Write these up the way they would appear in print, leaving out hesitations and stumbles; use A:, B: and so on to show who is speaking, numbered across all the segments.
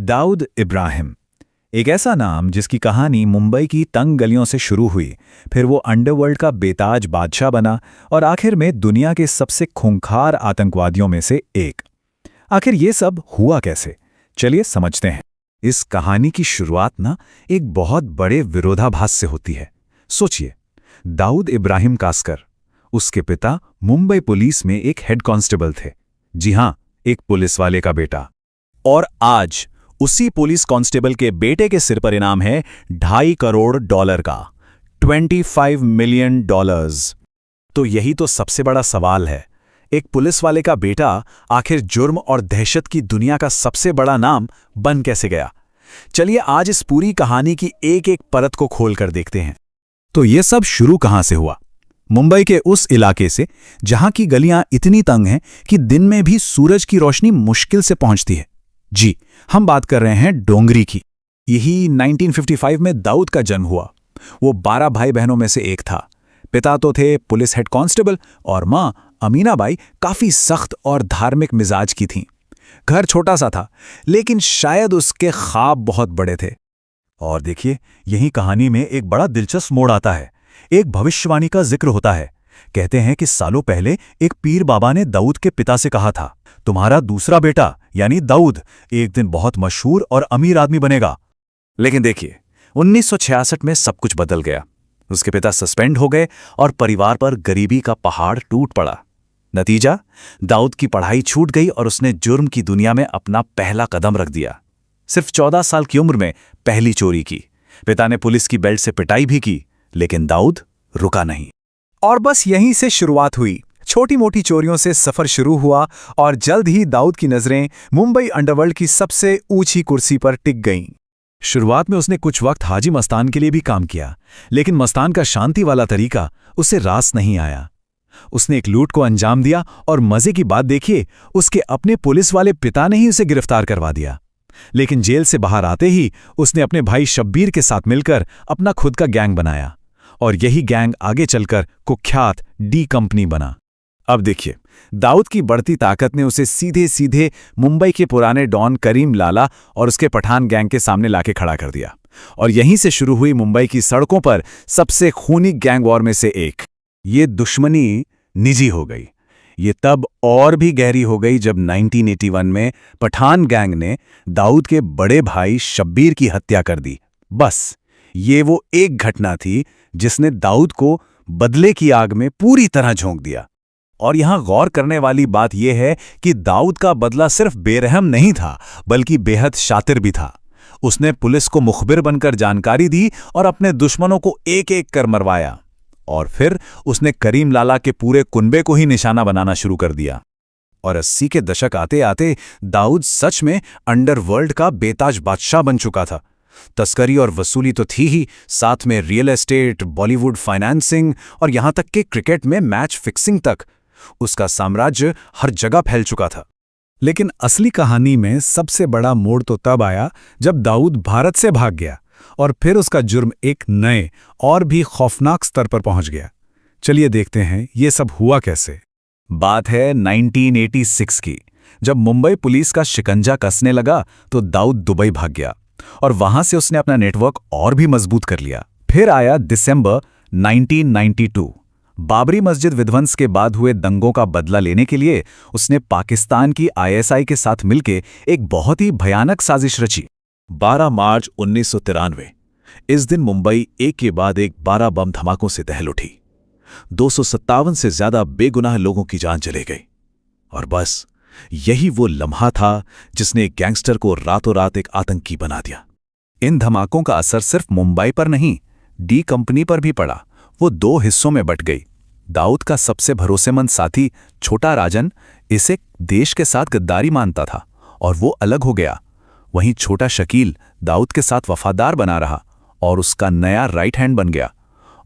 A: दाऊद इब्राहिम, एक ऐसा नाम जिसकी कहानी मुंबई की तंग गलियों से शुरू हुई, फिर वो अंडरवर्ल्ड का बेताज बादशाह बना और आखिर में दुनिया के सबसे खूंखार आतंकवादियों में से एक। आखिर ये सब हुआ कैसे, चलिए समझते हैं। इस कहानी की शुरुआत एक बहुत बड़े विरोधाभास से होती है। सोचिए, दाऊद इब्राहिम कासकर, उसके पिता मुंबई पुलिस में एक हेड कांस्टेबल थे। जी हां, एक पुलिस वाले का बेटा। और आज उसी पुलिस कांस्टेबल के बेटे के सिर पर इनाम है $2.5 करोड़ का, $25 मिलियन। तो यही तो सबसे बड़ा सवाल है, एक पुलिस वाले का बेटा आखिर जुर्म और दहशत की दुनिया का सबसे बड़ा नाम बन कैसे गया। चलिए आज इस पूरी कहानी की एक एक परत को खोलकर देखते हैं। तो ये सब शुरू कहां से हुआ? मुंबई के उस इलाके से जहां की गलियां इतनी तंग हैं कि दिन में भी सूरज की रोशनी मुश्किल से पहुंचती है। जी, हम बात कर रहे हैं डोंगरी की। यही 1955 में दाऊद का जन्म हुआ। वो 12 भाई बहनों में से एक था। पिता तो थे पुलिस हेड कांस्टेबल और मां अमीनाबाई काफी सख्त और धार्मिक मिजाज की थीं। घर छोटा सा था, लेकिन शायद उसके ख्वाब बहुत बड़े थे। और देखिए, यही कहानी में एक बड़ा दिलचस्प मोड़ आता है। एक भविष्यवाणी का जिक्र होता है। कहते हैं कि सालों पहले एक पीर बाबा ने दाऊद के पिता से कहा था, तुम्हारा दूसरा बेटा यानी दाऊद एक दिन बहुत मशहूर और अमीर आदमी बनेगा। लेकिन देखिए, 1966 में सब कुछ बदल गया। उसके पिता सस्पेंड हो गए और परिवार पर गरीबी का पहाड़ टूट पड़ा। नतीजा, दाऊद की पढ़ाई छूट गई और उसने जुर्म की दुनिया में अपना पहला कदम रख दिया। सिर्फ 14 साल की उम्र में पहली चोरी की। पिता ने पुलिस की बेल्ट से पिटाई भी की, लेकिन दाऊद रुका नहीं। और बस यहीं से शुरुआत हुई। छोटी मोटी चोरियों से सफर शुरू हुआ और जल्द ही दाऊद की नजरें मुंबई अंडरवर्ल्ड की सबसे ऊंची कुर्सी पर टिक गईं। शुरुआत में उसने कुछ वक्त हाजी मस्तान के लिए भी काम किया, लेकिन मस्तान का शांति वाला तरीका उसे रास नहीं आया। उसने एक लूट को अंजाम दिया और मजे की बात देखिए, उसके अपने पुलिस वाले पिता ने ही उसे गिरफ्तार करवा दिया। लेकिन जेल से बाहर आते ही उसने अपने भाई शब्बीर के साथ मिलकर अपना खुद का गैंग बनाया और यही गैंग आगे चलकर कुख्यात डी कंपनी बना। अब देखिए, दाऊद की बढ़ती ताकत ने उसे सीधे सीधे मुंबई के पुराने डॉन करीम लाला और उसके पठान गैंग के सामने लाके खड़ा कर दिया। और यहीं से शुरू हुई मुंबई की सड़कों पर सबसे खूनी गैंग वॉर में से एक। ये दुश्मनी निजी हो गई। ये तब और भी गहरी हो गई जब 1981 में पठान गैंग ने दाऊद के बड़े भाई शब्बीर की हत्या कर दी। बस ये वो एक घटना थी जिसने दाऊद को बदले की आग में पूरी तरह झोंक दिया। और यहां गौर करने वाली बात यह है कि दाऊद का बदला सिर्फ बेरहम नहीं था, बल्कि बेहद शातिर भी था। उसने पुलिस को मुखबिर बनकर जानकारी दी और अपने दुश्मनों को एक एक कर मरवाया। और फिर उसने करीम लाला के पूरे कुनबे को ही निशाना बनाना शुरू कर दिया। और 80 के दशक आते आते दाऊद सच में अंडरवर्ल्ड का बेताज बादशाह बन चुका था। तस्करी और वसूली तो थी ही, साथ में रियल एस्टेट, बॉलीवुड फाइनेंसिंग और यहां तक कि क्रिकेट में मैच फिक्सिंग तक उसका साम्राज्य हर जगह फैल चुका था। लेकिन असली कहानी में सबसे बड़ा मोड़ तो तब आया जब दाऊद भारत से भाग गया और फिर उसका जुर्म एक नए और भी खौफनाक स्तर पर पहुंच गया। चलिए देखते हैं ये सब हुआ कैसे। बात है 1986 की, जब मुंबई पुलिस का शिकंजा कसने लगा तो दाऊद दुबई भाग गया और वहां से उसने अपना नेटवर्क और भी मजबूत कर लिया। फिर आया दिसंबर 1992। बाबरी मस्जिद विध्वंस के बाद हुए दंगों का बदला लेने के लिए उसने पाकिस्तान की ISI के साथ मिलकर एक बहुत ही भयानक साजिश रची। 12 मार्च 1993, इस दिन मुंबई एक के बाद एक 12 बम धमाकों से दहल उठी। 257 से ज्यादा बेगुनाह लोगों की जान चले गई। और बस यही वो लम्हा था जिसने एक गैंगस्टर को रातों रात एक आतंकी बना दिया। इन धमाकों का असर सिर्फ मुंबई पर नहीं, डी कंपनी पर भी पड़ा। वो 2 हिस्सों में बट गई। दाऊद का सबसे भरोसेमंद साथी छोटा राजन इसे देश के साथ गद्दारी मानता था और वो अलग हो गया। वहीं छोटा शकील दाऊद के साथ वफादार बना रहा और उसका नया राइट हैंड बन गया।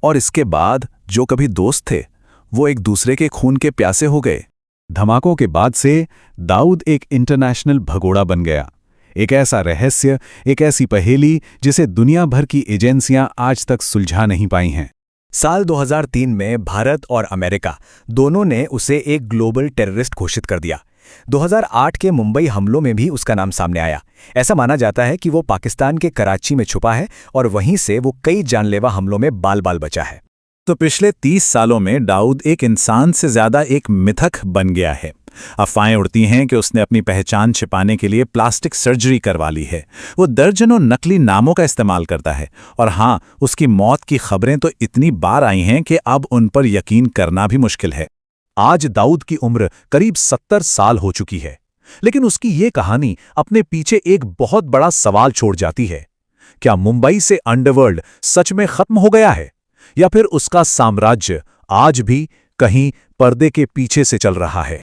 A: और इसके बाद जो कभी दोस्त थे वो एक दूसरे के खून के प्यासे हो गए। धमाकों के बाद से दाऊद एक इंटरनेशनल भगोड़ा बन गया। एक ऐसा रहस्य, एक ऐसी पहेली जिसे दुनिया भर की एजेंसियां आज तक सुलझा नहीं पाई हैं।
B: साल 2003 में भारत और अमेरिका दोनों ने उसे एक ग्लोबल टेररिस्ट घोषित कर दिया। 2008 के मुंबई हमलों में भी उसका नाम सामने आया। ऐसा माना जाता है कि वो पाकिस्तान के कराची में छुपा है और वहीं से वो कई जानलेवा हमलों में बाल बाल बचा है।
A: तो पिछले 30 सालों में दाऊद एक इंसान से ज्यादा एक मिथक बन गया है। अफवाहें उड़ती हैं कि उसने अपनी पहचान छिपाने के लिए प्लास्टिक सर्जरी करवा ली है। वो दर्जनों नकली नामों का इस्तेमाल करता है और हाँ, उसकी मौत की खबरें तो इतनी बार आई हैं कि अब उन पर यकीन करना भी मुश्किल है। आज दाऊद की उम्र करीब 70 साल हो चुकी है, लेकिन उसकी ये कहानी अपने पीछे एक बहुत बड़ा सवाल छोड़ जाती है। क्या मुंबई से अंडरवर्ल्ड सच में खत्म हो गया है, या फिर उसका साम्राज्य आज भी कहीं पर्दे के पीछे से चल रहा है?